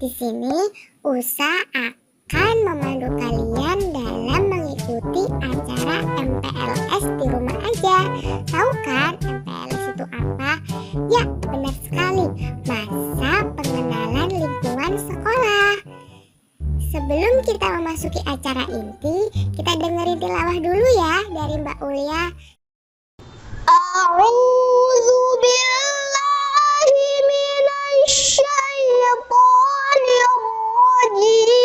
Di sini Usa akan memandu kalian dalam mengikuti acara MPLS di rumah aja. Tahu kan MPLS itu apa? Ya, benar sekali. Masa pengenalan lingkungan sekolah. Sebelum kita memasuki acara inti, kita dengerin tilawah dulu ya dari Mbak Ulia. A'udzu billahi minasyaitonir rajim.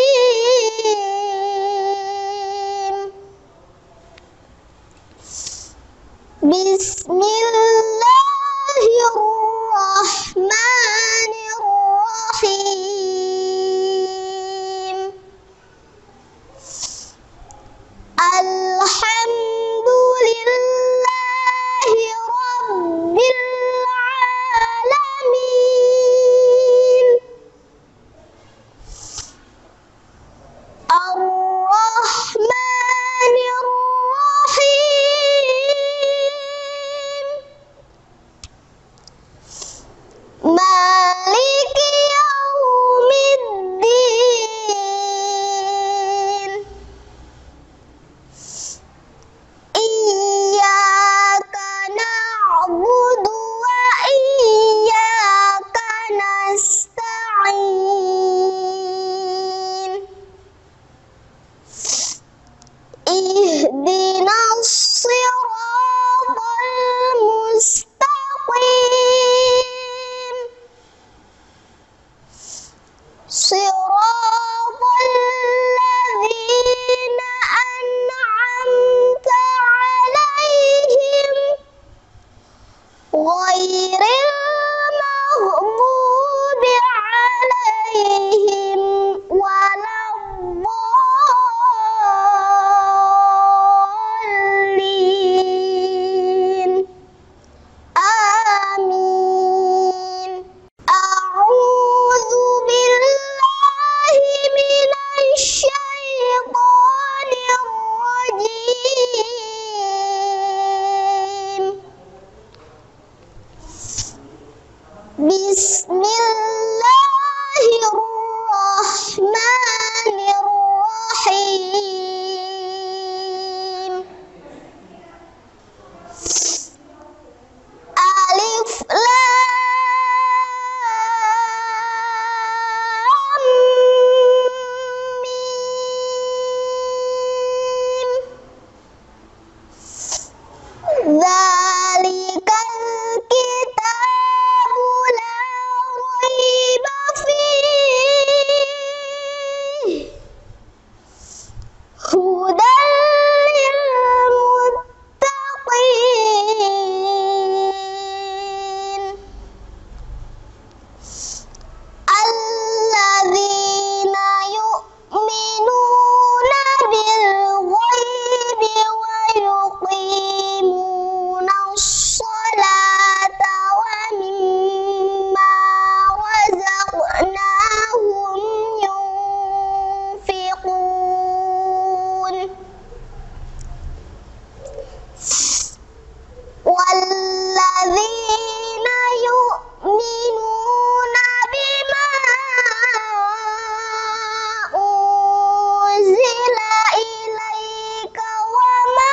Bismillahirrahmanirrahim. Alhamdulillahi rabbil alamin. Ar-Rahmanir Rahim. Maliki yaumiddin. Iyyaka na'budu wa iyyaka nasta'in. Ihdinas siratal mustaqim. Siratal ladzina an'amta 'alaihim ghairil maghdubi 'alaihim waladdallin. Amin. A'udzu billahi minasyaitonir rajim. Bismillahirrahmanirrahim. Alif Lam Mim. Dzalikal kitabu la raiba fihi hudan lil muttaqin. Alladzina yu'minuna bil ghaibi wa yuqimunas sholata wa mimma razaqnahum yunfiqun. Walladzina yu'minuna bima unzila ilaika wa ma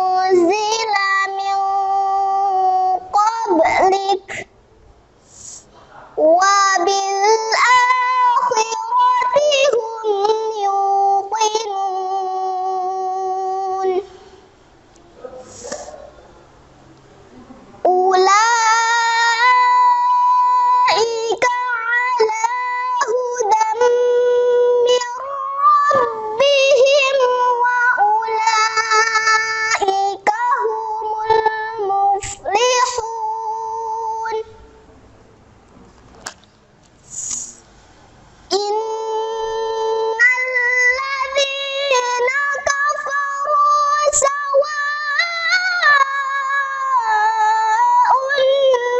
unzila min qablik wa bil akhirati hum yuqinun. Ulaika ala hudan min rabbihim wa ulaika humul muflihun. Innal ladzina kafaru sawa'un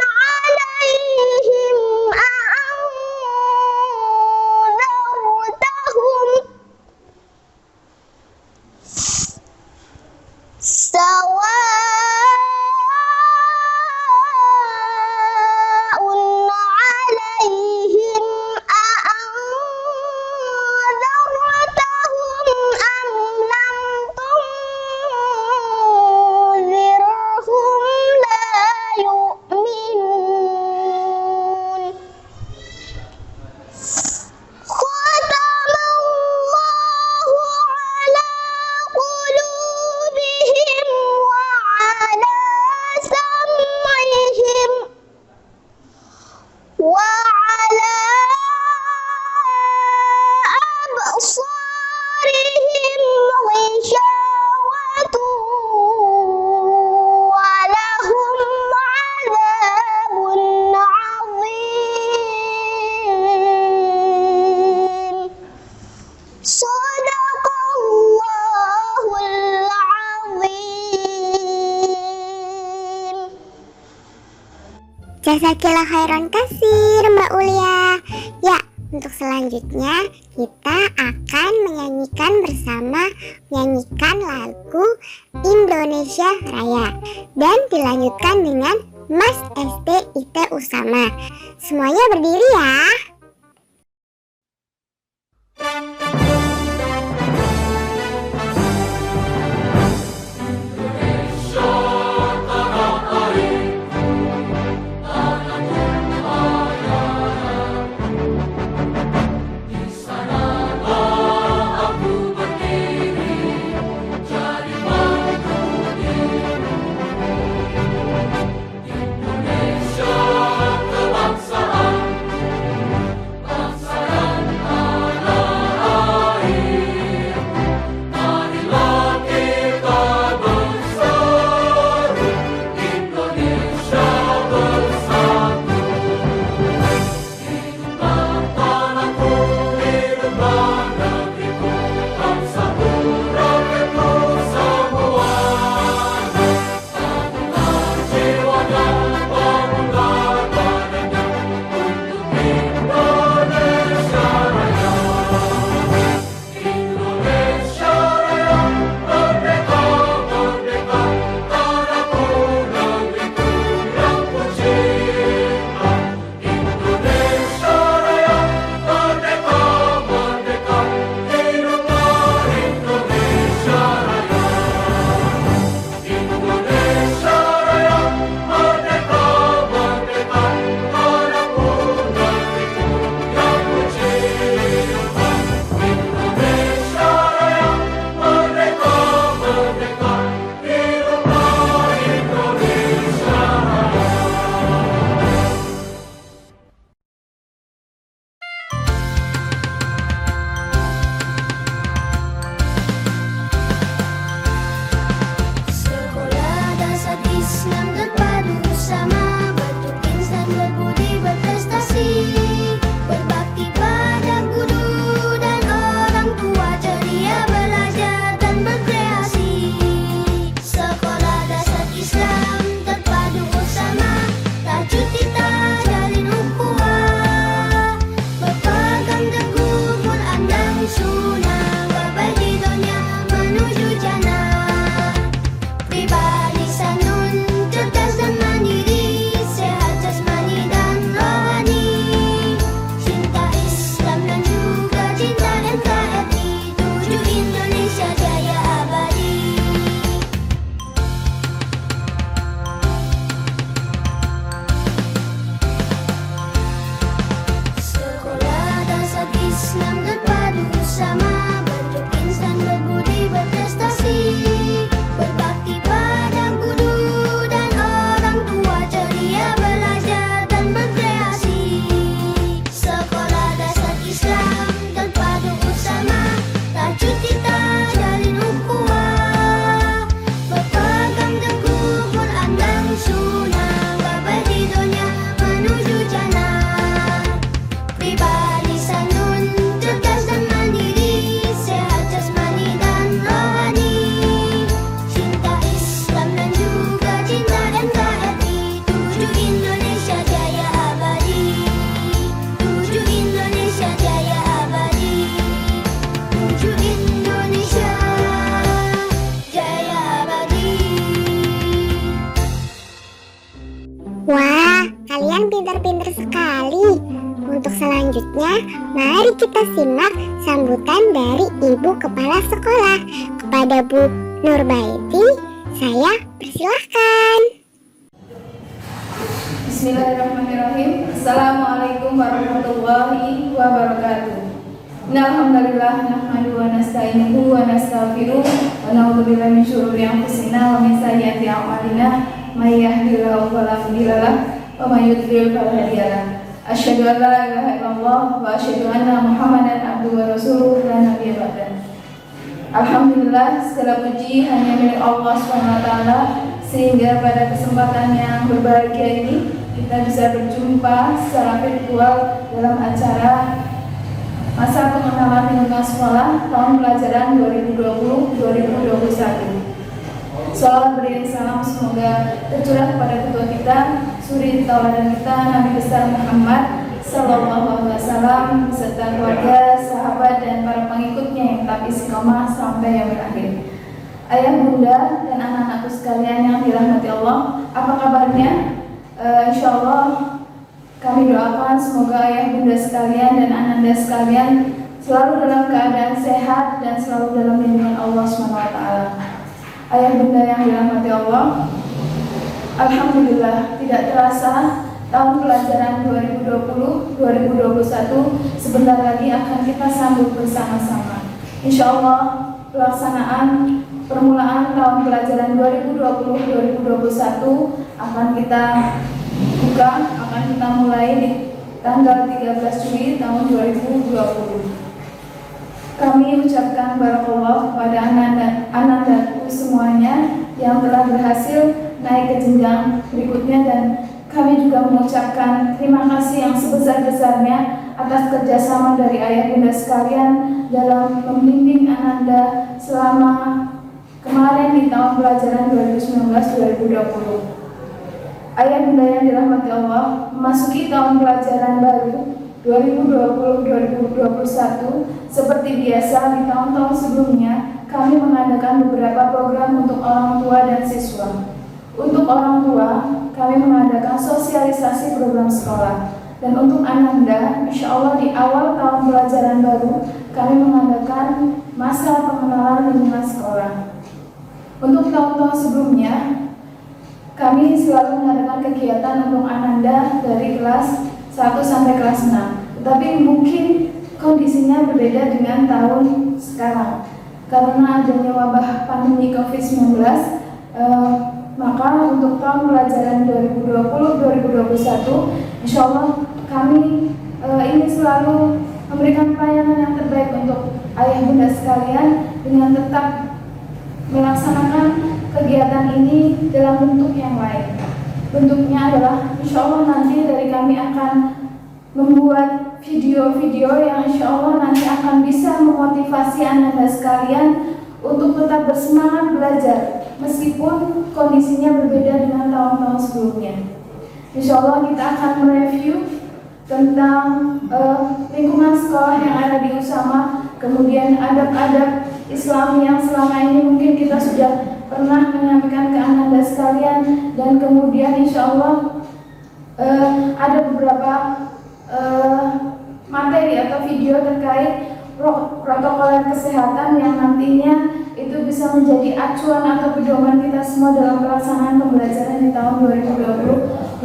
'alaihim a'anzartahum sawa'un Jazakillah khairan kasir Mbak Ulia. Ya, untuk selanjutnya kita akan menyanyikan lagu Indonesia Raya dan dilanjutkan dengan Mas SD IT Usama. Semuanya berdiri ya. Wah, kalian pintar-pintar sekali. Untuk selanjutnya, mari kita simak sambutan dari Ibu Kepala Sekolah. Kepada Bu Nurbaiti, saya persilahkan. Bismillahirrahmanirrahim. Assalamualaikum warahmatullahi wabarakatuh. Alhamdulillah nahmadu wa nasta'inuhu wa nastaghfiruh wa na'udzubillahi min syururi anfusina wa min sayyiati a'malina may yahdihillahu fala mudilla lahu wa may yudlil fala hadiya lahu. Asyhadu an la ilaha illallah wa asyhadu anna Muhammadan abduhu wa rasuluhu la nabiyya ba'dahu. Alhamdulillah, segala puji hanya milik Allah SWT, sehingga pada kesempatan yang berbahagia ini kita bisa berjumpa secara virtual dalam acara masa pengenalan lingkungan sekolah tahun pelajaran 2020-2021. Salawat beriring salam semoga tercurah kepada ketua kita, suri tauladan kita, Nabi besar Muhammad Sallallahu Alaihi Wasallam beserta keluarga, sahabat dan para pengikutnya yang tetap istiqomah sampai yaumil akhir. Ayah, bunda, dan anak-anakku sekalian yang dirahmati Allah, apa kabarnya? Insya Allah kami doakan semoga ayah, bunda sekalian dan ananda sekalian selalu dalam keadaan sehat dan selalu dalam lindungan Allah SWT. Ayah, bunda yang dirahmati Allah, alhamdulillah tidak terasa tahun pelajaran 2020-2021 sebentar lagi akan kita sambut bersama-sama. Insya Allah pelaksanaan permulaan tahun pelajaran 2020-2021 akan kita buka, akan kita mulai di tanggal 13 Juli tahun 2020. Kami ucapkan barakallah kepada anak-anakku semuanya yang telah berhasil naik ke jenjang berikutnya, dan kami juga mengucapkan terima kasih yang sebesar-besarnya atas kerjasama dari ayah bunda sekalian dalam membimbing Ananda selama kemarin di tahun pelajaran 2019-2020. Ayah bunda yang dirahmati Allah, memasuki tahun pelajaran baru 2020-2021, seperti biasa di tahun-tahun sebelumnya, kami mengadakan beberapa program untuk orang tua dan siswa. Untuk orang tua, kami mengadakan sosialisasi program sekolah. Dan untuk Ananda, insya Allah di awal tahun pelajaran baru, kami mengadakan masa pengenalan lingkungan sekolah. Untuk tahun-tahun sebelumnya, kami selalu mengadakan kegiatan untuk Ananda dari kelas 1 sampai kelas 6. Tetapi mungkin kondisinya berbeda dengan tahun sekarang. Karena adanya wabah pandemi COVID-19, maka untuk tahun pelajaran 2020-2021, insya Allah kami ingin selalu memberikan pelayanan yang terbaik untuk ayah bunda sekalian dengan tetap melaksanakan kegiatan ini dalam bentuk yang lain. Bentuknya adalah insya Allah nanti dari kami akan membuat video-video yang insya Allah nanti akan bisa memotivasi Anda sekalian untuk tetap bersemangat belajar meskipun kondisinya berbeda dengan tahun-tahun sebelumnya. Insya Allah kita akan mereview tentang lingkungan sekolah yang ada di Usama, kemudian adab-adab Islam yang selama ini mungkin kita sudah pernah menyampaikan ke Anda sekalian, dan kemudian insya Allah ada beberapa materi atau video terkait protokol kesehatan yang nantinya itu bisa menjadi acuan atau pedoman kita semua dalam pelaksanaan pembelajaran di tahun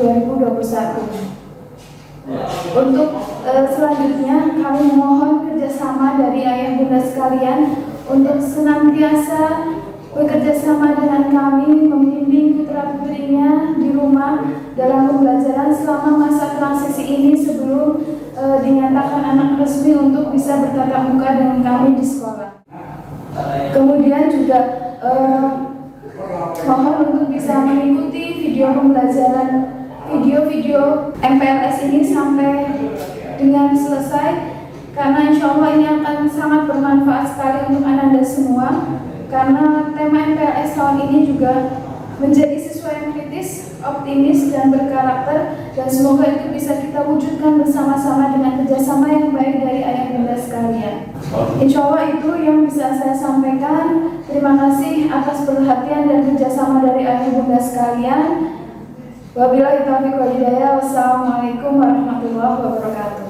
2020-2021. Untuk selanjutnya kami mohon kerjasama dari ayah bunda sekalian untuk senantiasa bekerja sama dengan kami membimbing putra-putrinya di rumah dalam pembelajaran selama masa transisi ini sebelum dinyatakan anak resmi untuk bisa bertatap muka dengan kami di sekolah. Kemudian juga mohon untuk bisa mengikuti video pembelajaran, video-video MPLS ini sampai dengan selesai, karena insya Allah ini akan sangat bermanfaat sekali untuk Anda semua. Karena tema MPLS tahun ini juga menjadi siswa yang kritis, optimis, dan berkarakter, dan semoga itu bisa kita wujudkan bersama-sama dengan kerjasama yang baik dari ayah bunda sekalian. Insya Allah itu yang bisa saya sampaikan. Terima kasih atas perhatian dan kerjasama dari ayah bunda sekalian. Wabillahi taufiq wal hidayah. Wassalamualaikum warahmatullahi wabarakatuh.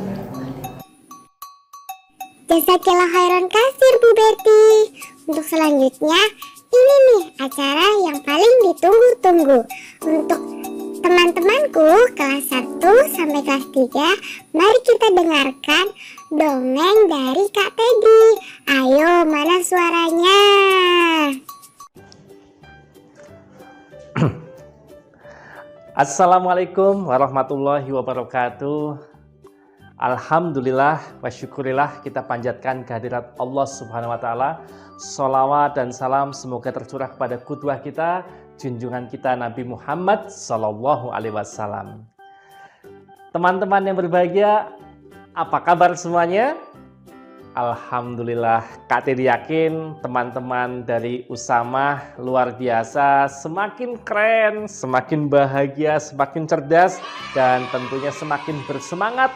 Jazakillah khairan kasir Bu Betty. Untuk selanjutnya, ini nih acara yang paling ditunggu-tunggu. Untuk teman-temanku kelas 1 sampai kelas 3, mari kita dengarkan dongeng dari Kak Teddy. Ayo, mana suaranya? Assalamualaikum warahmatullahi wabarakatuh. Alhamdulillah wa syukurillah, kita panjatkan kehadirat Allah Subhanahu wa taala. Sholawat dan salam semoga tercurah kepada qudwah kita, junjungan kita Nabi Muhammad sallallahu alaihi wasallam. Teman-teman yang berbahagia, apa kabar semuanya? Alhamdulillah, Kak Teddy yakin teman-teman dari Usamah luar biasa, semakin keren, semakin bahagia, semakin cerdas, dan tentunya semakin bersemangat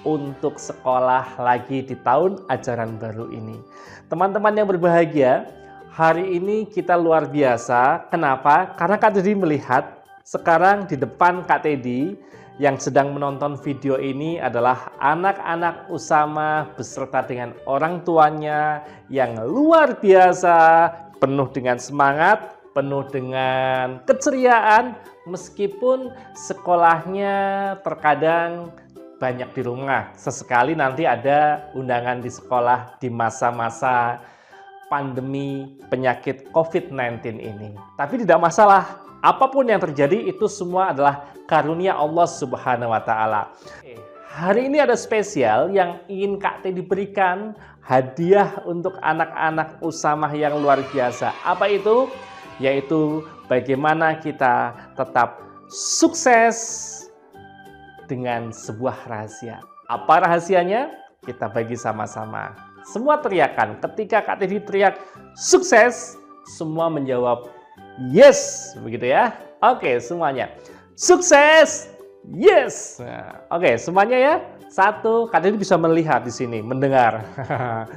untuk sekolah lagi di tahun ajaran baru ini. Teman-teman yang berbahagia, hari ini kita luar biasa. Kenapa? Karena Kak Teddy melihat sekarang di depan Kak Teddy yang sedang menonton video ini adalah anak-anak Usamah beserta dengan orang tuanya yang luar biasa, penuh dengan semangat, penuh dengan keceriaan, meskipun sekolahnya terkadang banyak di rumah. Sesekali nanti ada undangan di sekolah di masa-masa pandemi penyakit COVID-19 ini. Tapi tidak masalah. Apapun yang terjadi itu semua adalah karunia Allah Subhanahu wa Ta'ala. Hari ini ada spesial yang ingin Kak Teddy berikan, hadiah untuk anak-anak Usamah yang luar biasa. Apa itu? Yaitu bagaimana kita tetap sukses dengan sebuah rahasia. Apa rahasianya? Kita bagi sama-sama. Semua teriakan. Ketika Kak Teddy teriak sukses, semua menjawab yes, begitu ya. Oke, semuanya. Sukses! Yes! Nah, oke, semuanya ya. Satu, Kak Teddy bisa melihat di sini, mendengar.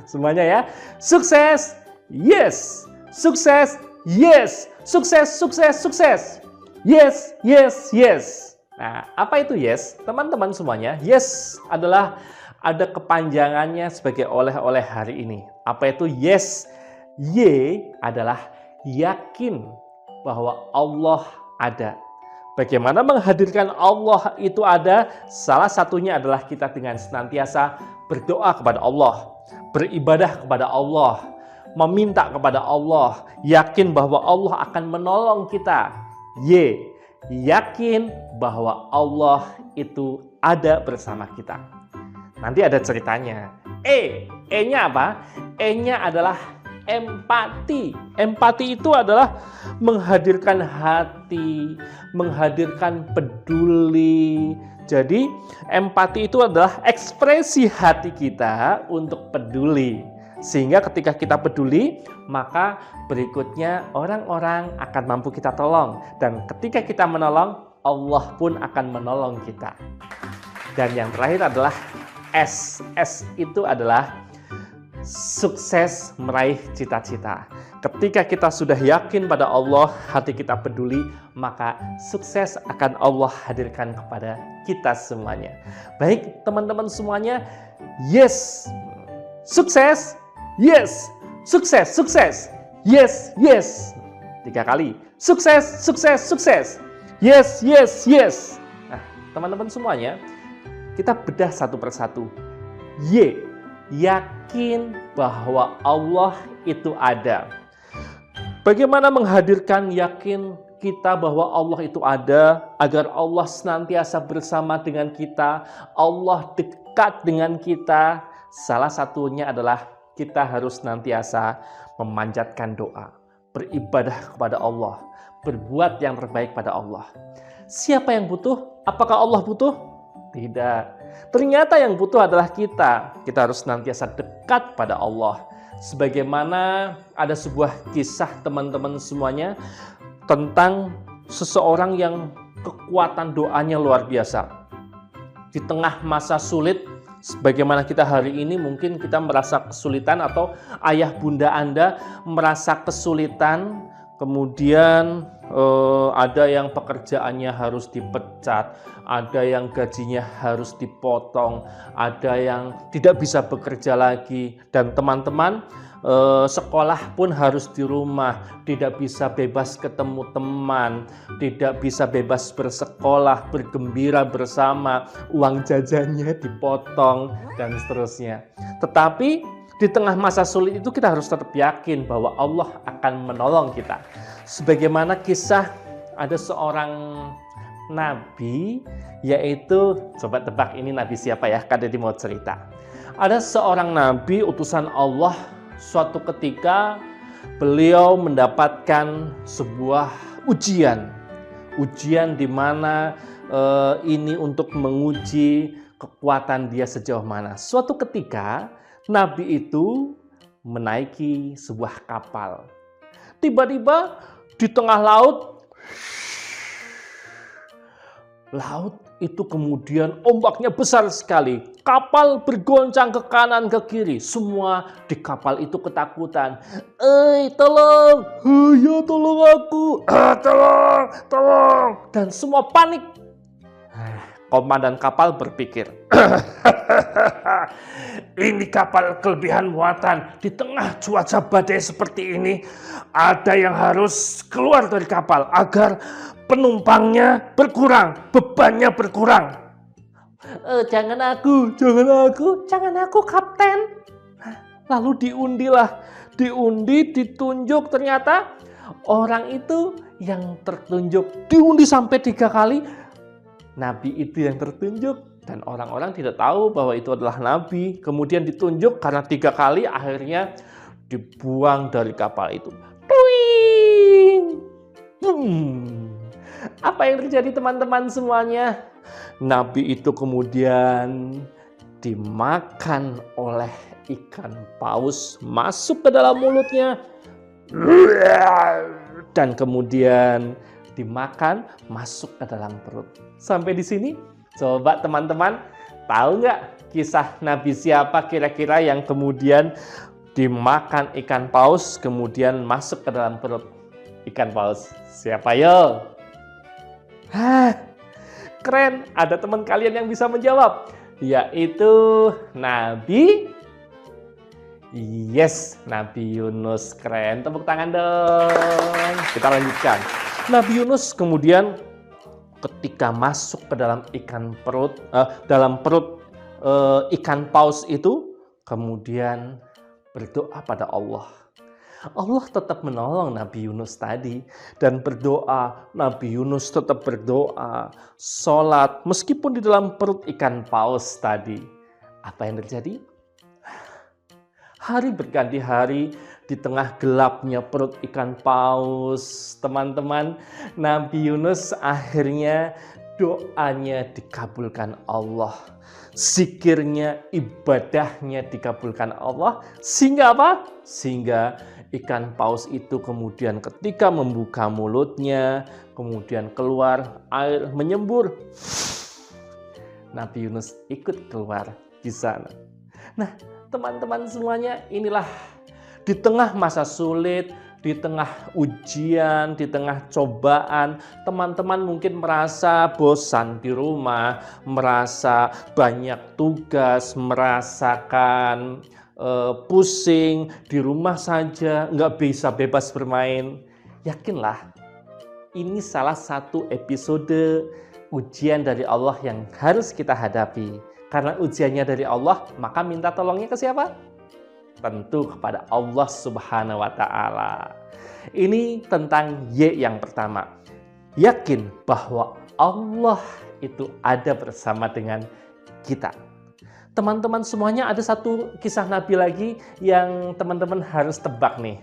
Semuanya ya. Sukses! Yes! Sukses! Yes! Sukses, sukses, sukses! Yes, yes, yes. Nah, apa itu yes? Teman-teman semuanya, yes adalah ada kepanjangannya sebagai oleh-oleh hari ini. Apa itu yes? Y adalah yakin bahwa Allah ada. Bagaimana menghadirkan Allah itu ada? Salah satunya adalah kita dengan senantiasa berdoa kepada Allah, beribadah kepada Allah, meminta kepada Allah, yakin bahwa Allah akan menolong kita. Y, yakin bahwa Allah itu ada bersama kita. Nanti ada ceritanya. E-nya apa? E-nya adalah empati. Empati itu adalah menghadirkan hati, menghadirkan peduli. Jadi empati itu adalah ekspresi hati kita untuk peduli. Sehingga ketika kita peduli, maka berikutnya orang-orang akan mampu kita tolong. Dan ketika kita menolong, Allah pun akan menolong kita. Dan yang terakhir adalah S. S itu adalah sukses meraih cita-cita. Ketika kita sudah yakin pada Allah, hati kita peduli, maka sukses akan Allah hadirkan kepada kita semuanya. Baik, teman-teman semuanya, yes. Sukses, yes. Sukses, sukses. Yes, yes. 3 kali. Sukses, sukses, sukses. Yes, yes, yes. Nah, teman-teman semuanya, kita bedah satu persatu. Y, yakin bahwa Allah itu ada. Bagaimana menghadirkan yakin kita bahwa Allah itu ada, agar Allah senantiasa bersama dengan kita, Allah dekat dengan kita? Salah satunya adalah kita harus senantiasa memanjatkan doa, beribadah kepada Allah, berbuat yang terbaik pada Allah. Siapa yang butuh? Apakah Allah butuh? Tidak. Ternyata yang butuh adalah kita. Kita harus senantiasa dekat pada Allah. Sebagaimana ada sebuah kisah teman-teman semuanya tentang seseorang yang kekuatan doanya luar biasa. Di tengah masa sulit, sebagaimana kita hari ini mungkin kita merasa kesulitan atau ayah bunda Anda merasa kesulitan, kemudian ada yang pekerjaannya harus dipecat, ada yang gajinya harus dipotong, ada yang tidak bisa bekerja lagi, dan teman-teman sekolah pun harus di rumah, tidak bisa bebas ketemu teman, tidak bisa bebas bersekolah, bergembira bersama, uang jajannya dipotong, dan seterusnya. Tetapi di tengah masa sulit itu kita harus tetap yakin bahwa Allah akan menolong kita. Sebagaimana kisah ada seorang nabi, yaitu, coba tebak ini nabi siapa ya? Kak Teddy mau cerita. Ada seorang nabi utusan Allah, suatu ketika beliau mendapatkan sebuah ujian di mana ini untuk menguji kekuatan dia sejauh mana. Suatu ketika Nabi itu menaiki sebuah kapal. Tiba-tiba di tengah laut itu kemudian ombaknya besar sekali. Kapal bergoncang ke kanan ke kiri. Semua di kapal itu ketakutan. Tolong! Ya tolong aku! Tolong! Dan semua panik. Komandan kapal berpikir, ini kapal kelebihan muatan. Di tengah cuaca badai seperti ini, ada yang harus keluar dari kapal agar penumpangnya berkurang, bebannya berkurang. Jangan aku kapten. Lalu diundi, ditunjuk, ternyata orang itu yang tertunjuk. Diundi sampai 3 kali. Nabi itu yang tertunjuk dan orang-orang tidak tahu bahwa itu adalah Nabi. Kemudian ditunjuk karena 3 kali akhirnya dibuang dari kapal itu. Apa yang terjadi teman-teman semuanya? Nabi itu kemudian dimakan oleh ikan paus, masuk ke dalam mulutnya dan kemudian dimakan, masuk ke dalam perut. Sampai di sini, coba teman-teman tahu nggak kisah Nabi siapa kira-kira yang kemudian dimakan ikan paus, kemudian masuk ke dalam perut ikan paus? Siapa yo? Keren, ada teman kalian yang bisa menjawab, yaitu Nabi Yunus. Keren, tepuk tangan dong. Kita lanjutkan. Nabi Yunus kemudian ketika masuk ke dalam perut ikan paus itu, kemudian berdoa pada Allah. Allah tetap menolong Nabi Yunus tadi dan berdoa. Nabi Yunus tetap berdoa, sholat meskipun di dalam perut ikan paus tadi. Apa yang terjadi? Hari berganti hari, di tengah gelapnya perut ikan paus, teman-teman, Nabi Yunus akhirnya doanya dikabulkan Allah. Zikirnya, ibadahnya dikabulkan Allah. Sehingga apa? Sehingga ikan paus itu kemudian ketika membuka mulutnya, kemudian keluar air menyembur. Nabi Yunus ikut keluar di sana. Nah, teman-teman semuanya, inilah di tengah masa sulit, di tengah ujian, di tengah cobaan, teman-teman mungkin merasa bosan di rumah, merasa banyak tugas, merasakan pusing, di rumah saja, nggak bisa bebas bermain. Yakinlah, ini salah satu episode ujian dari Allah yang harus kita hadapi. Karena ujiannya dari Allah, maka minta tolongnya ke siapa? Tentu kepada Allah Subhanahu wa Ta'ala. Ini tentang Y yang pertama. Yakin bahwa Allah itu ada bersama dengan kita. Teman-teman semuanya, ada satu kisah Nabi lagi yang teman-teman harus tebak nih.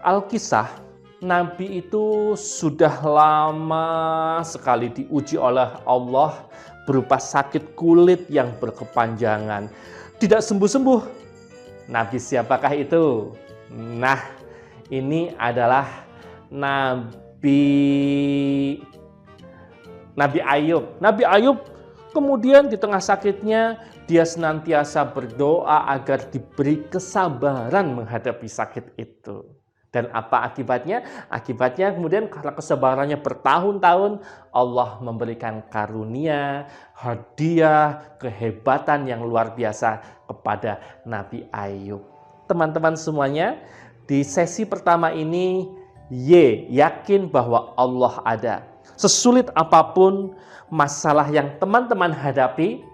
Al-Kisah, Nabi itu sudah lama sekali diuji oleh Allah berupa sakit kulit yang berkepanjangan. Tidak sembuh-sembuh. Nabi siapakah itu? Nah, ini adalah Nabi Ayub. Nabi Ayub kemudian di tengah sakitnya, dia senantiasa berdoa agar diberi kesabaran menghadapi sakit itu. Dan apa akibatnya? Akibatnya kemudian karena kesabarannya bertahun-tahun, Allah memberikan karunia, hadiah, kehebatan yang luar biasa kepada Nabi Ayub. Teman-teman semuanya, di sesi pertama ini, yakin bahwa Allah ada. Sesulit apapun masalah yang teman-teman hadapi,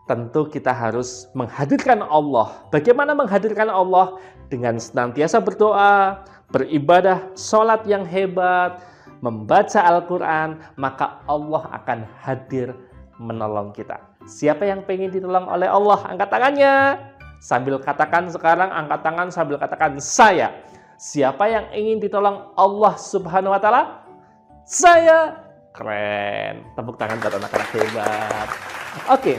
tentu kita harus menghadirkan Allah. Bagaimana menghadirkan Allah? Dengan senantiasa berdoa, beribadah, sholat yang hebat, membaca Al-Quran, maka Allah akan hadir menolong kita. Siapa yang pengen ditolong oleh Allah? Angkat tangannya. Sambil katakan sekarang, angkat tangan sambil katakan saya. Siapa yang ingin ditolong Allah Subhanahu wa Ta'ala? Saya. Keren. Tepuk tangan buat anak-anak hebat. Oke.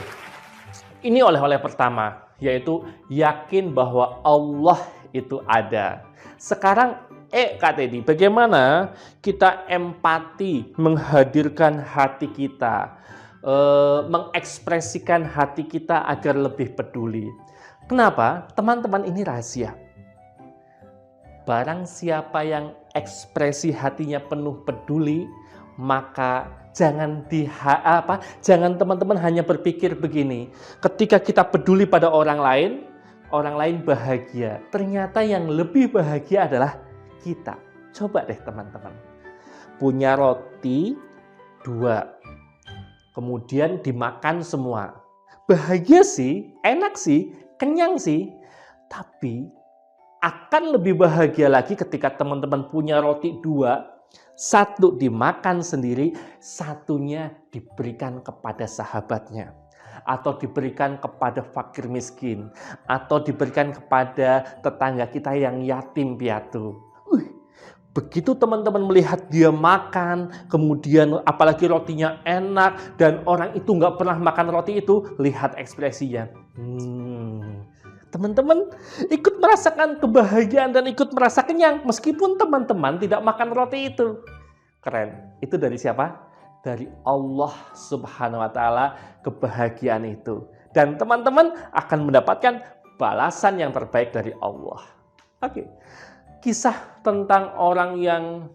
Ini oleh-oleh pertama. yaitu yakin bahwa Allah itu ada. Sekarang Kak Teddy, bagaimana kita empati, menghadirkan hati kita, mengekspresikan hati kita agar lebih peduli. Kenapa? Teman-teman, ini rahasia. Barang siapa yang ekspresi hatinya penuh peduli, maka jangan teman-teman hanya berpikir begini. Ketika kita peduli pada orang lain bahagia. Ternyata yang lebih bahagia adalah kita. Coba deh teman-teman. Punya roti 2. Kemudian dimakan semua. Bahagia sih, enak sih, kenyang sih. Tapi akan lebih bahagia lagi ketika teman-teman punya roti 2, 1 dimakan sendiri, 1-nya diberikan kepada sahabatnya, atau diberikan kepada fakir miskin, atau diberikan kepada tetangga kita yang yatim piatu. Begitu teman-teman melihat dia makan, kemudian apalagi rotinya enak, dan orang itu nggak pernah makan roti itu, lihat ekspresinya. Teman-teman ikut merasakan kebahagiaan dan ikut merasa kenyang meskipun teman-teman tidak makan roti itu. Keren. Itu dari siapa? Dari Allah Subhanahu wa taala, kebahagiaan itu. Dan teman-teman akan mendapatkan balasan yang terbaik dari Allah. Oke. Kisah tentang orang yang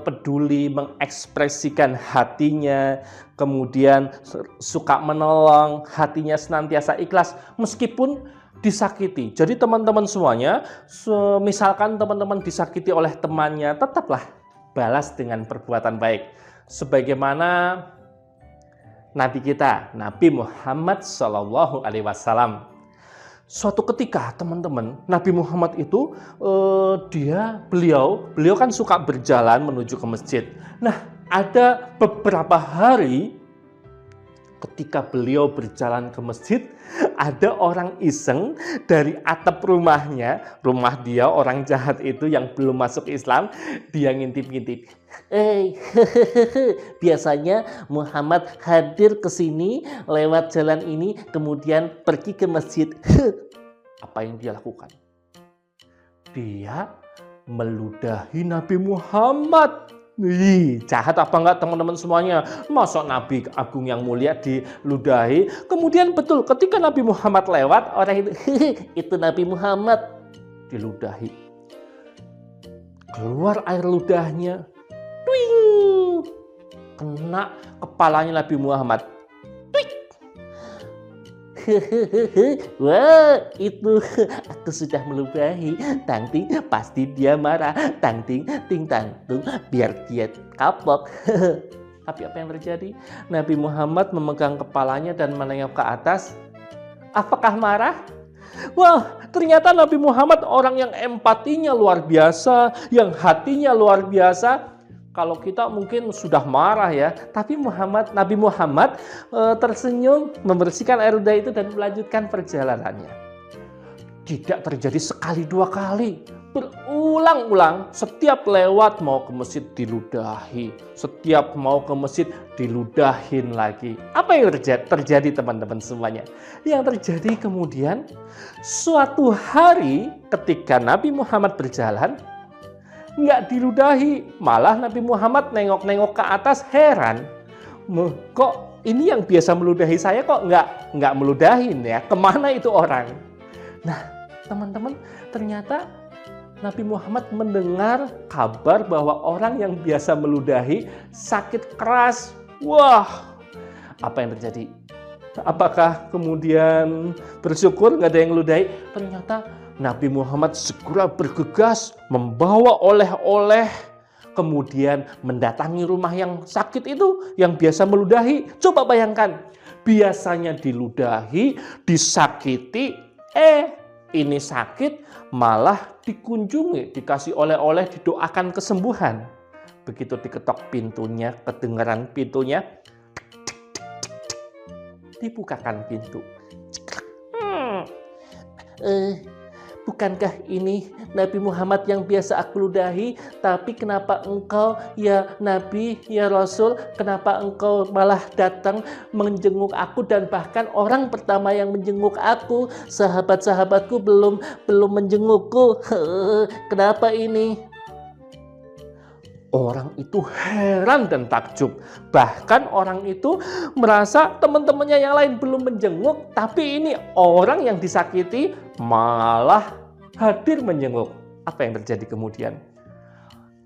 peduli, mengekspresikan hatinya, kemudian suka menolong, hatinya senantiasa ikhlas meskipun disakiti. Jadi teman-teman semuanya, misalkan teman-teman disakiti oleh temannya, tetaplah balas dengan perbuatan baik. Sebagaimana Nabi kita, Nabi Muhammad SAW. Suatu ketika teman-teman, Nabi Muhammad itu beliau kan suka berjalan menuju ke masjid. Nah, ada beberapa hari ketika beliau berjalan ke masjid, ada orang iseng dari atap rumahnya, rumah dia orang jahat itu yang belum masuk Islam, dia ngintip-ngintip. Biasanya Muhammad hadir ke sini lewat jalan ini, kemudian pergi ke masjid. Apa yang dia lakukan? Dia meludahi Nabi Muhammad. Jahat apa enggak teman-teman semuanya? Masa Nabi Agung yang mulia diludahi? Kemudian betul ketika Nabi Muhammad lewat, orang itu Nabi Muhammad diludahi. Keluar air ludahnya. Twing! Kena kepalanya Nabi Muhammad. Wah, itu aku sudah meludahi. Tangting, pasti dia marah. Tangting, ting tangtung, biar dia kapok. Tapi apa yang terjadi? Nabi Muhammad memegang kepalanya dan menengok ke atas. Apakah marah? Wah, ternyata Nabi Muhammad orang yang empatinya luar biasa, yang hatinya luar biasa. Kalau kita mungkin sudah marah ya, tapi Nabi Muhammad tersenyum, membersihkan air ludah itu dan melanjutkan perjalanannya. Tidak terjadi sekali dua kali, berulang-ulang. Setiap lewat mau ke masjid diludahi, setiap mau ke masjid diludahin lagi. Apa yang terjadi teman-teman semuanya? Yang terjadi kemudian suatu hari ketika Nabi Muhammad berjalan, nggak diludahi, malah Nabi Muhammad nengok-nengok ke atas heran. Kok ini yang biasa meludahi saya kok nggak meludahin ya? Kemana itu orang? Nah teman-teman, ternyata Nabi Muhammad mendengar kabar bahwa orang yang biasa meludahi sakit keras. Wah, apa yang terjadi? Apakah kemudian bersyukur nggak ada yang meludahi? Ternyata Nabi Muhammad segera bergegas membawa oleh-oleh, kemudian mendatangi rumah yang sakit itu, yang biasa meludahi. Coba bayangkan, biasanya diludahi, disakiti, ini sakit, malah dikunjungi, dikasih oleh-oleh, didoakan kesembuhan. Begitu diketok pintunya, kedengaran pintunya, dibukakan pintu. bukankah ini Nabi Muhammad yang biasa aku ludahi, tapi kenapa engkau ya Nabi, ya Rasul, kenapa engkau malah datang menjenguk aku, dan bahkan orang pertama yang menjenguk aku, sahabat-sahabatku belum menjengukku. Kenapa ini? Orang itu heran dan takjub. Bahkan orang itu merasa teman-temannya yang lain belum menjenguk, tapi ini orang yang disakiti malah hadir menjenguk. Apa yang terjadi kemudian?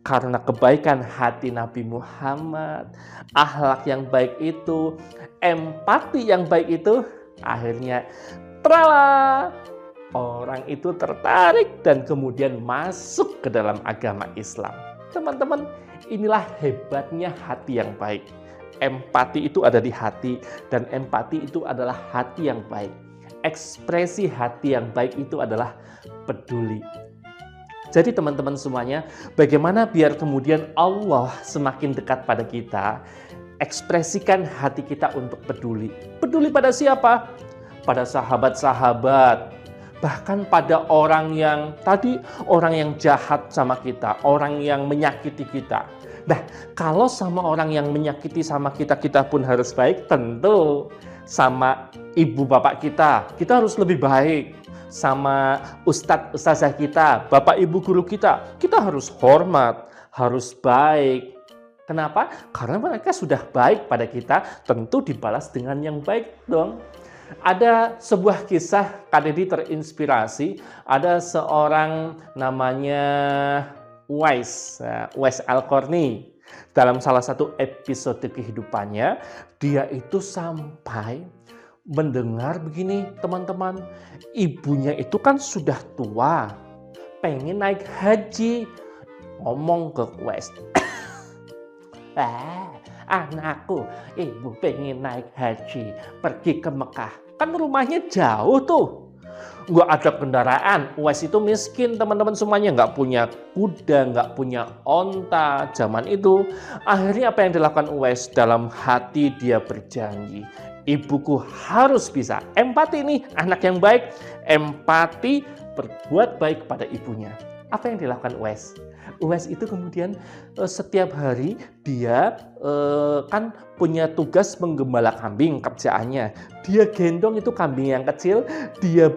Karena kebaikan hati Nabi Muhammad, akhlak yang baik itu, empati yang baik itu, akhirnya trala, orang itu tertarik dan kemudian masuk ke dalam agama Islam. Teman-teman, inilah hebatnya hati yang baik. Empati itu ada di hati, dan empati itu adalah hati yang baik. Ekspresi hati yang baik itu adalah peduli. Jadi teman-teman semuanya, bagaimana biar kemudian Allah semakin dekat pada kita? Ekspresikan hati kita untuk peduli. Peduli pada siapa? Pada sahabat-sahabat. Bahkan pada orang yang jahat sama kita, orang yang menyakiti kita. Nah, kalau sama orang yang menyakiti sama kita, kita pun harus baik. Tentu sama ibu bapak kita harus lebih baik. Sama ustadz ustazah kita, bapak ibu guru kita harus hormat, harus baik. Kenapa? Karena mereka sudah baik pada kita, tentu dibalas dengan yang baik dong. Ada sebuah kisah, Kak Dedi terinspirasi, ada seorang namanya Uwais Al-Qarni. Dalam salah satu episode kehidupannya, dia itu sampai mendengar begini, teman-teman. Ibunya itu kan sudah tua, pengen naik haji. Ngomong ke Uwais, anakku, ibu pengen naik haji, pergi ke Mekah. Kan rumahnya jauh tuh, nggak ada kendaraan. Uwais itu miskin, teman-teman semuanya, nggak punya kuda, nggak punya onta zaman itu. Akhirnya apa yang dilakukan Uwais? Dalam hati dia berjanji, ibuku harus bisa. Empati ini anak yang baik, empati berbuat baik pada ibunya. Apa yang dilakukan Uwais? Uwais itu kemudian setiap hari dia kan punya tugas menggembala kambing kerjaannya. Dia gendong itu kambing yang kecil, dia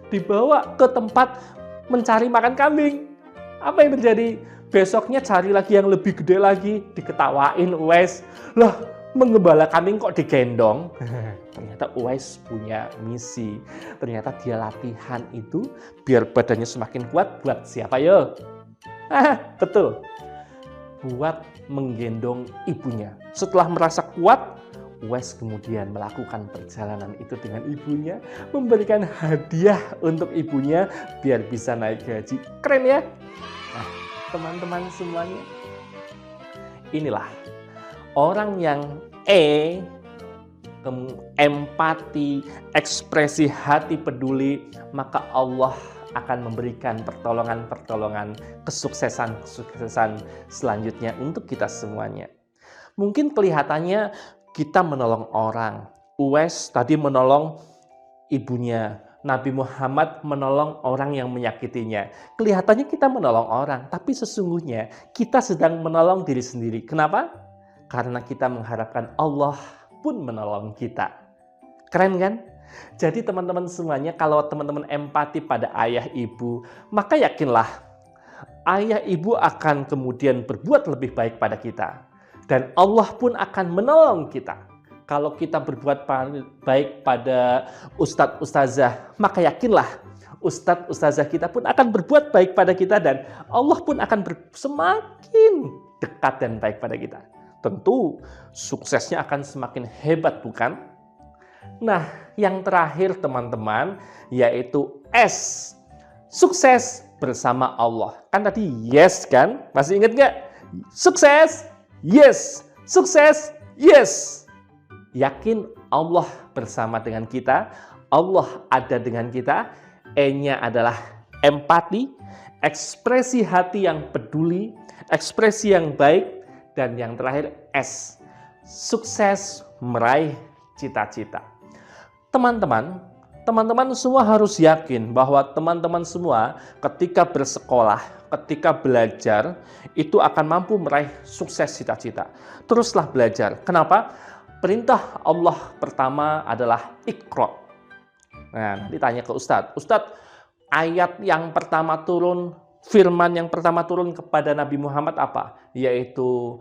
dibawa ke tempat mencari makan kambing. Apa yang terjadi? Besoknya cari lagi yang lebih gede lagi, diketawain Uwais. Lah, menggembala kambing kok digendong? Ternyata Uwais punya misi. Ternyata dia latihan itu biar badannya semakin kuat. Buat siapa yo? Betul, buat menggendong ibunya. Setelah merasa kuat, Uwais kemudian melakukan perjalanan itu dengan ibunya, memberikan hadiah untuk ibunya biar bisa naik haji. Keren ya? Nah, teman-teman semuanya, inilah orang yang empati, ekspresi hati peduli, maka Allah akan memberikan pertolongan-pertolongan, kesuksesan selanjutnya untuk kita semuanya. Mungkin kelihatannya kita menolong orang. Uwais tadi menolong ibunya. Nabi Muhammad menolong orang yang menyakitinya. Kelihatannya kita menolong orang, tapi sesungguhnya kita sedang menolong diri sendiri. Kenapa? Karena kita mengharapkan Allah pun menolong kita. Keren kan? Jadi teman-teman semuanya, kalau teman-teman empati pada ayah ibu, maka yakinlah ayah ibu akan kemudian berbuat lebih baik pada kita. Dan Allah pun akan menolong kita. Kalau kita berbuat baik pada ustadz ustazah, maka yakinlah ustadz ustazah kita pun akan berbuat baik pada kita, dan Allah pun akan semakin dekat dan baik pada kita. Tentu suksesnya akan semakin hebat, bukan? Nah, yang terakhir teman-teman, yaitu S. Sukses bersama Allah. Kan tadi yes kan? Masih ingat nggak? Sukses, yes. Sukses, yes. Yakin Allah bersama dengan kita, Allah ada dengan kita. E-nya adalah empati, ekspresi hati yang peduli, ekspresi yang baik, dan yang terakhir S. Sukses meraih cita-cita. Teman-teman, Teman-teman semua harus yakin bahwa teman-teman semua ketika bersekolah, ketika belajar, itu akan mampu meraih sukses cita-cita. Teruslah belajar. Kenapa? Perintah Allah pertama adalah Iqra. Nah, nanti tanya ke Ustadz. Ustadz, ayat yang pertama turun, firman yang pertama turun kepada Nabi Muhammad apa? Yaitu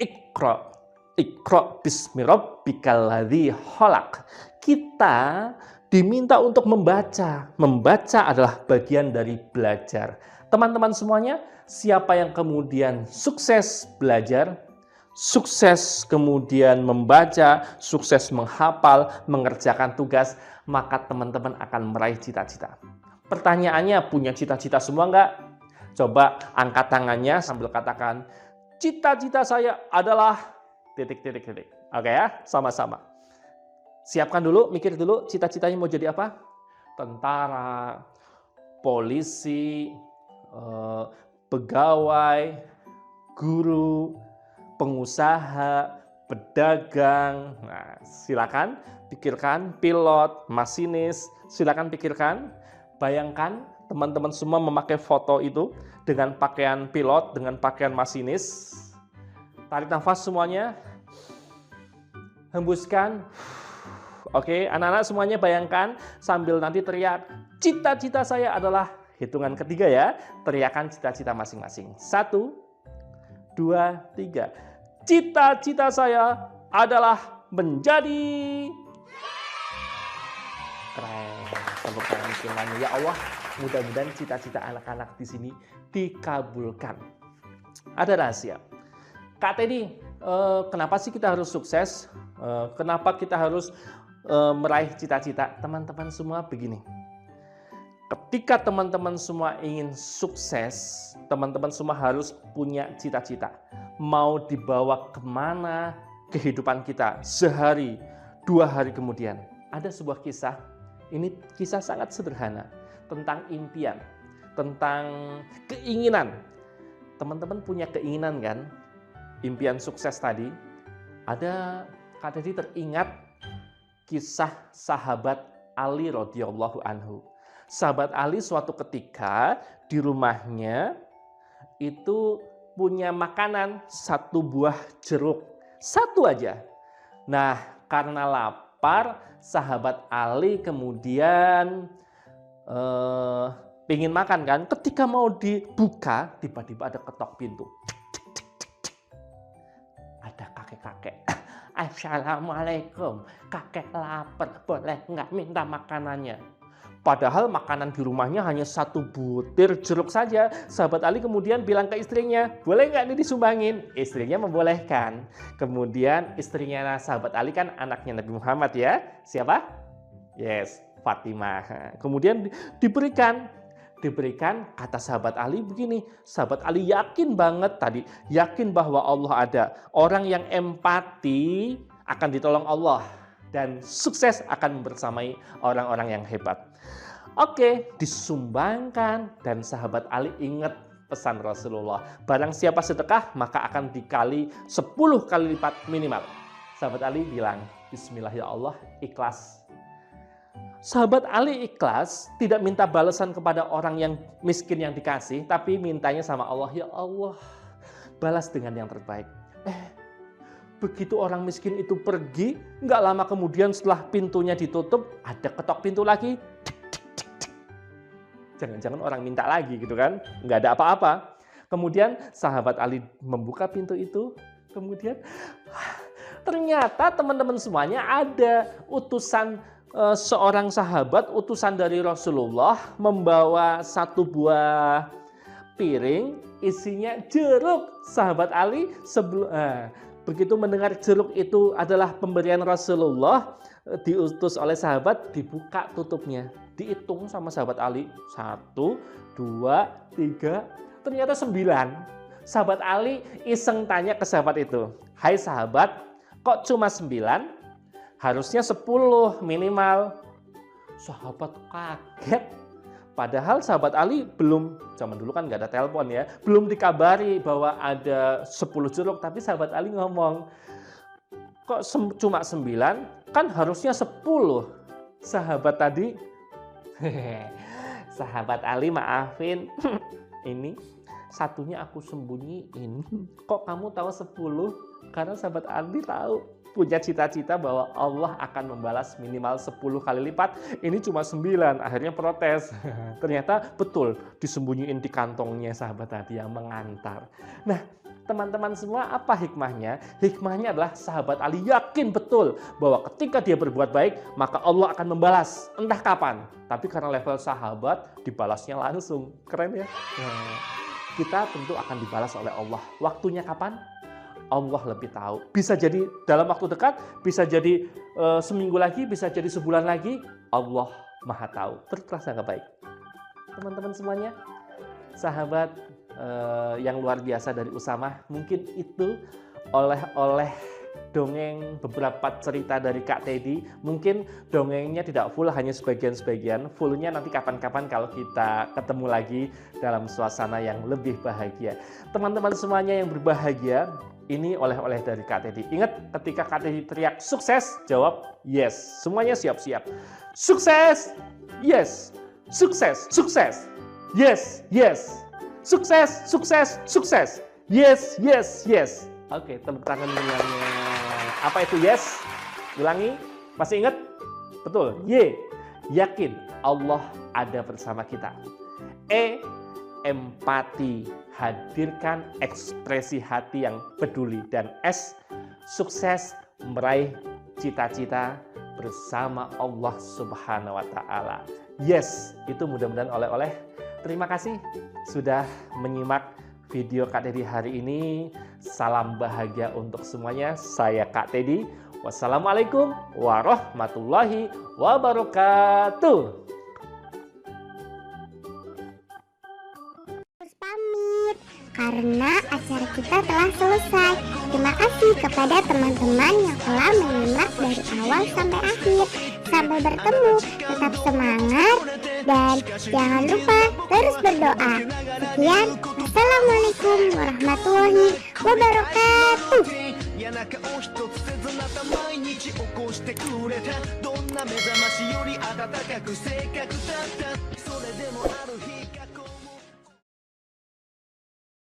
Iqra. Iqra bismi rabbikal ladzi khalaq. Kita diminta untuk membaca. Membaca adalah bagian dari belajar. Teman-teman semuanya, siapa yang kemudian sukses belajar, sukses kemudian membaca, sukses menghafal, mengerjakan tugas, maka teman-teman akan meraih cita-cita. Pertanyaannya, punya cita-cita semua enggak? Coba angkat tangannya sambil katakan, cita-cita saya adalah titik. Oke ya, sama-sama. Siapkan dulu, mikir dulu, cita-citanya mau jadi apa? Tentara, polisi, pegawai, guru, pengusaha, pedagang. Nah, silakan pikirkan, pilot, masinis, silakan pikirkan. Bayangkan teman-teman semua memakai foto itu dengan pakaian pilot, dengan pakaian masinis. Tarik nafas semuanya. Hembuskan. Oke, anak-anak semuanya bayangkan sambil nanti teriak, cita-cita saya adalah, hitungan ketiga ya, teriakan cita-cita masing-masing. 1, 2, 3. Cita-cita saya adalah menjadi... Keren. Tepuk tangan semuanya. Ya Allah, mudah-mudahan cita-cita anak-anak di sini dikabulkan. Ada rahasia. Kak Teddy, kenapa sih kita harus sukses? Kenapa kita harus meraih cita-cita? Teman-teman semua begini. Ketika teman-teman semua ingin sukses, teman-teman semua harus punya cita-cita. Mau dibawa kemana kehidupan kita sehari, 2 hari kemudian. Ada sebuah kisah, ini kisah sangat sederhana, tentang impian, tentang keinginan. Teman-teman punya keinginan kan? Impian sukses tadi. Ada, Kak Teddy teringat kisah sahabat Ali radhiyallahu anhu. Sahabat Ali suatu ketika di rumahnya itu punya makanan 1 buah jeruk. 1 aja. Nah, karena lapar, sahabat Ali kemudian pengen makan kan. Ketika mau dibuka, tiba-tiba ada ketok pintu. Ada kakek-kakek. Assalamualaikum, kakek lapar, boleh nggak minta makanannya? Padahal makanan di rumahnya hanya 1 butir jeruk saja. Sahabat Ali kemudian bilang ke istrinya, boleh nggak ini disumbangin? Istrinya membolehkan. Kemudian istrinya sahabat Ali kan anaknya Nabi Muhammad ya. Siapa? Yes, Fatimah. Kemudian diberikan, kata sahabat Ali begini. Sahabat Ali yakin banget tadi, yakin bahwa Allah ada. Orang yang empati akan ditolong Allah dan sukses akan bersamai orang-orang yang hebat. Oke, disumbangkan dan sahabat Ali ingat pesan Rasulullah. Barang siapa sedekah maka akan dikali 10 kali lipat minimal. Sahabat Ali bilang, bismillah ya Allah, ikhlas. Sahabat Ali ikhlas, tidak minta balasan kepada orang yang miskin yang dikasih, tapi mintanya sama Allah, ya Allah, balas dengan yang terbaik. Begitu orang miskin itu pergi, nggak lama kemudian setelah pintunya ditutup, ada ketok pintu lagi. Jangan-jangan orang minta lagi gitu kan, nggak ada apa-apa. Kemudian sahabat Ali membuka pintu itu, kemudian ternyata teman-teman semuanya ada utusan seorang sahabat, utusan dari Rasulullah membawa 1 buah piring isinya jeruk. Sahabat Ali begitu mendengar jeruk itu adalah pemberian Rasulullah, diutus oleh sahabat, dibuka tutupnya. Dihitung sama sahabat Ali, 1, 2, 3, ternyata 9. Sahabat Ali iseng tanya ke sahabat itu, hai sahabat, kok cuma 9? Harusnya 10 minimal. Sahabat kaget. Padahal sahabat Ali belum, zaman dulu kan nggak ada telepon ya, belum dikabari bahwa ada 10 jeruk. Tapi sahabat Ali ngomong, kok cuma 9? Kan harusnya 10. sahabat tadi, sahabat Ali maafin, ini satunya aku sembunyiin. Kok kamu tahu 10? Karena sahabat Ali tahu punya cita-cita bahwa Allah akan membalas minimal 10 kali lipat. Ini cuma 9, akhirnya protes. Ternyata betul disembunyiin di kantongnya sahabat tadi yang mengantar. Nah, teman-teman semua, apa hikmahnya? Hikmahnya adalah sahabat Ali yakin betul bahwa ketika dia berbuat baik, maka Allah akan membalas. Entah kapan. Tapi karena level sahabat, dibalasnya langsung. Keren ya? Nah, kita tentu akan dibalas oleh Allah. Waktunya kapan? Allah lebih tahu. Bisa jadi dalam waktu dekat, bisa jadi seminggu lagi, bisa jadi sebulan lagi. Allah Maha tahu. Terasa nggak baik? Teman-teman semuanya, sahabat yang luar biasa dari Usamah, mungkin itu oleh dongeng beberapa cerita dari Kak Teddy. Mungkin dongengnya tidak full, hanya sebagian-sebagian. Fullnya nanti kapan-kapan kalau kita ketemu lagi dalam suasana yang lebih bahagia. Teman-teman semuanya yang berbahagia, ini oleh-oleh dari Kak Teddy. Ingat, ketika Kak Teddy teriak sukses, jawab yes. Semuanya siap-siap. Sukses, yes. Sukses, sukses, yes, yes. Sukses, sukses, sukses. Yes, yes, yes. Oke, tepuk tangan dengannya. Apa itu yes? Ulangi. Masih ingat? Betul. Y. Yakin Allah ada bersama kita. E. Empati. Hadirkan ekspresi hati yang peduli. Dan S. Sukses meraih cita-cita bersama Allah Subhanahu wa Ta'ala. Yes, itu mudah-mudahan oleh-oleh. Terima kasih sudah menyimak video Kak Teddy hari ini. Salam bahagia untuk semuanya. Saya Kak Teddy. Wassalamualaikum warahmatullahi wabarakatuh. Harus pamit karena acara kita telah selesai. Terima kasih kepada teman-teman yang telah menyimak dari awal sampai akhir. Sampai bertemu, tetap semangat dan jangan lupa terus berdoa. Sekian, Assalamualaikum warahmatullahi wabarakatuh. 嫌な顔一つせずまた毎日起こしてくれたどんな目覚ましより温かく正確だったそれでもある日